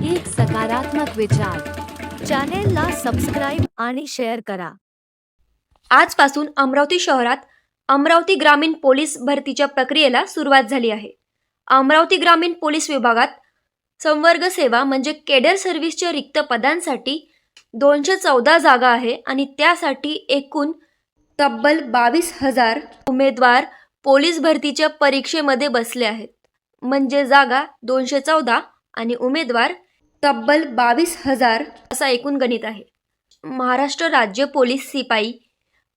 एक सकारात्मक विचार. चॅनेलला सबस्क्राईब आणि शेअर करा. आजपासून अमरावती शहरात अमरावती ग्रामीण पोलीस भरतीच्या प्रक्रियेला सुरुवात झाली आहे. अमरावती ग्रामीण पोलीस विभागात संवर्ग सेवा म्हणजे केडर सर्व्हिसच्या रिक्त पदांसाठी 214 जागा आहे आणि त्यासाठी एकूण तब्बल 22,000 उमेदवार पोलीस भरतीच्या परीक्षेमध्ये बसले आहेत. म्हणजे जागा 214 आणि उमेदवार तब्बल 22,000 असा एकूण गणित आहे. महाराष्ट्र राज्य पोलीस शिपाई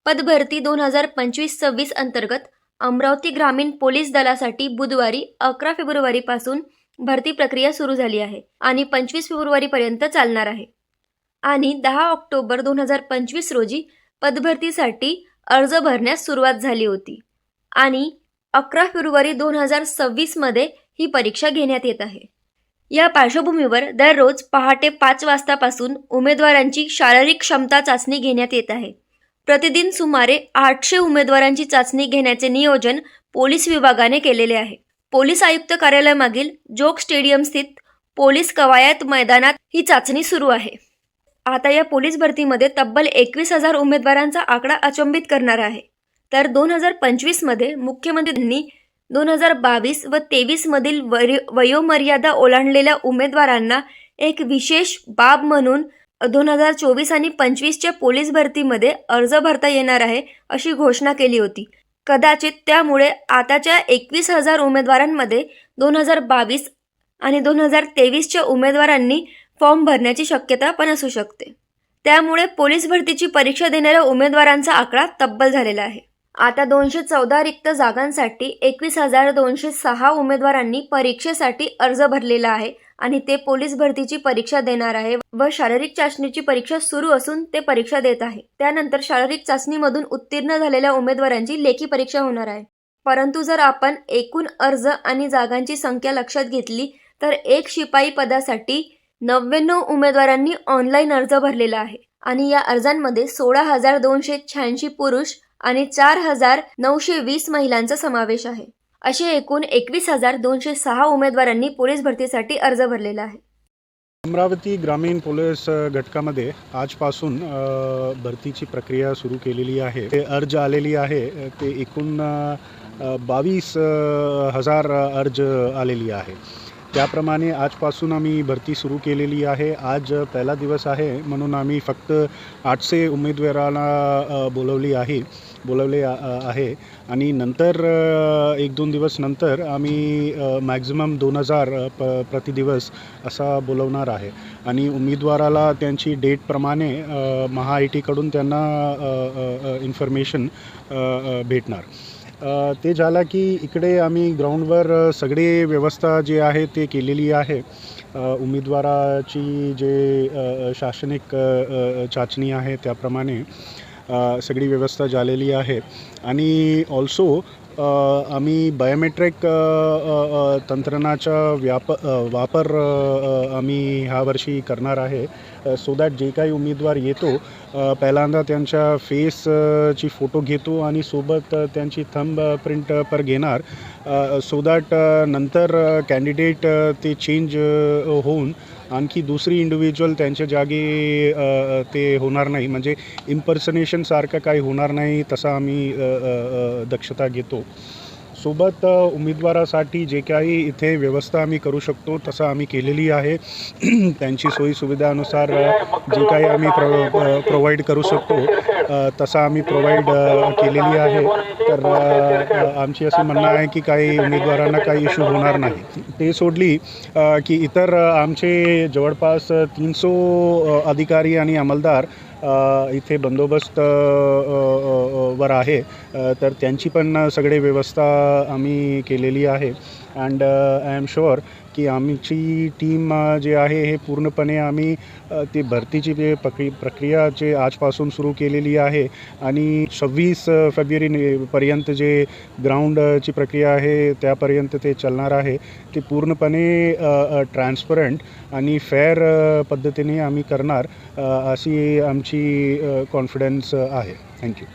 पदभरती 2025-26 अंतर्गत अमरावती ग्रामीण पोलीस दलासाठी बुधवारी 11 फेब्रुवारीपासून भरती प्रक्रिया सुरू झाली आहे आणि 25 फेब्रुवारीपर्यंत चालणार आहे. आणि 10 ऑक्टोबर 2025 रोजी पदभरतीसाठी अर्ज भरण्यास सुरुवात झाली होती आणि 11 फेब्रुवारी 2026 मध्ये ही परीक्षा घेण्यात येत आहे. या पार्श्वभूमीवर दररोज पहाटे 5 वाजतापासून उमेदवारांची शारीरिक क्षमता चाचणी घेण्यात येत आहे. प्रतिदिन सुमारे 800 उमेदवारांची चाचणी घेण्याचे नियोजन पोलीस विभागाने केलेले आहे. पोलीस आयुक्त कार्यालयामागील जोग स्टेडियम स्थित पोलीस कवायत मैदानात ही चाचणी सुरू आहे. आता या पोलीस भरतीमध्ये तब्बल 21,000 उमेदवारांचा आकडा अचंबित करणारा आहे. तर 2025 मध्ये मुख्यमंत्र्यांनी 2022 व 23 मधील वयोमर्यादा ओलांडलेल्या उमेदवारांना एक विशेष बाब म्हणून 2024 आणि 25च्या पोलीस भरतीमध्ये अर्ज भरता येणार आहे अशी घोषणा केली होती. कदाचित त्यामुळे आताच्या 21,000 उमेदवारांमध्ये 2022 आणि 2023च्या उमेदवारांनी फॉर्म भरण्याची शक्यता पण असू शकते. त्यामुळे पोलीस भरतीची परीक्षा देणाऱ्या उमेदवारांचा आकडा तब्बल झालेला आहे. आता 214 रिक्त जागांसाठी 21,206 उमेदवारांनी परीक्षेसाठी अर्ज भरलेला आहे आणि ते पोलीस भरतीची परीक्षा देणार आहे व शारीरिक चाचणीची परीक्षा सुरू असून ते परीक्षा देत आहे. त्यानंतर शारीरिक चाचणीमधून उत्तीर्ण झालेल्या उमेदवारांची लेखी परीक्षा होणार आहे. परंतु जर आपण एकूण अर्ज आणि जागांची संख्या लक्षात घेतली तर एक शिपाई पदासाठी 99 उमेदवारांनी ऑनलाईन अर्ज भरलेला आहे आणि या अर्जांमध्ये 16,286 पुरुष आणि 4,920 महिलांचा समावेश आहे. असे एकूण 21,206 उमेदवारांनी पोलीस भरतीसाठी अर्ज भरलेला आहे. अमरावती ग्रामीण पोलीस घटकामध्ये आजपासून भरतीची प्रक्रिया सुरू केलेली आहे. ते अर्ज आलेली आहे ते एकूण 22,000 अर्ज आलेली आहे. त्याप्रमाणे आजपासून आम्ही भरती सुरू केलेली आहे. आज पहिला दिवस आहे म्हणून आम्ही फक्त 800 उमेदवारांना बोलवले आहे आणि नंतर 1-2 दिवस नंतर आम्ही मॅक्झिमम 2,000 प्रतिदिवस असा बोलवणार आहे आणि उमेदवाराला त्यांची डेटप्रमाणे महाआयटीकडून त्यांना इन्फॉर्मेशन भेटणार. ते झालं की इकडे आम्ही ग्राउंडवर सगळे व्यवस्था जे आहे ते केलेली आहे. उमेदवाराची जे शासनिक चाचणी आहे त्याप्रमाणे सगळी व्यवस्था झालेली आहे आणि ऑल्सो आम्ही बायोमेट्रिक तंत्रज्ञानाचा वापर आम्ही ह्या वर्षी करणार आहे. सो दॅट जे काही उमेदवार येतो पहिल्यांदा त्यांच्या फेसची फोटो घेतो आणि सोबत त्यांची थंब प्रिंट पर घेणार. सो दॅट नंतर कॅन्डिडेट ते चेंज होऊन आणखी दुसरी इंडिव्हिज्युअल त्यांच्या जागी ते होणार नाही, म्हणजे इम्पर्सनेशन सारखं काही होणार नाही तसा आम्ही दक्षता घेतो. सोबत उमेदवारासाठी जे काही इथे व्यवस्था आम्ही करू शकतो तसं आम्ही केलेली आहे. त्यांची सोयीसुविधानुसार जे काही आम्ही प्रोव्हाइड करू शकतो तसं आम्ही प्रोव्हाइड केलेली आहे. तर आमची असं म्हणणं आहे की काही उमेदवारांना काही इश्यू होणार नाही. ते सोडली की इतर आमचे जवळपास 300 अधिकारी आणि अंमलदार इथे बंदोबस्त वर आहे. तर त्यांची पण सगळे व्यवस्था आम्ही केलेली आहे. अँड आय एम शुअर की आमची टीम जे आहे हे पूर्णपणे आम्ही ते भरतीची जे प्रक्रिया जे आजपासून सुरू केलेली आहे आणि 26 फेब्रुवारीपर्यंत जे ग्राउंडची प्रक्रिया आहे त्यापर्यंत ते चालणार आहे. ते पूर्णपणे ट्रान्सपरंट आणि फेअर पद्धतीने आम्ही करणार अशी आमची कॉन्फिडन्स आहे. थँक्यू.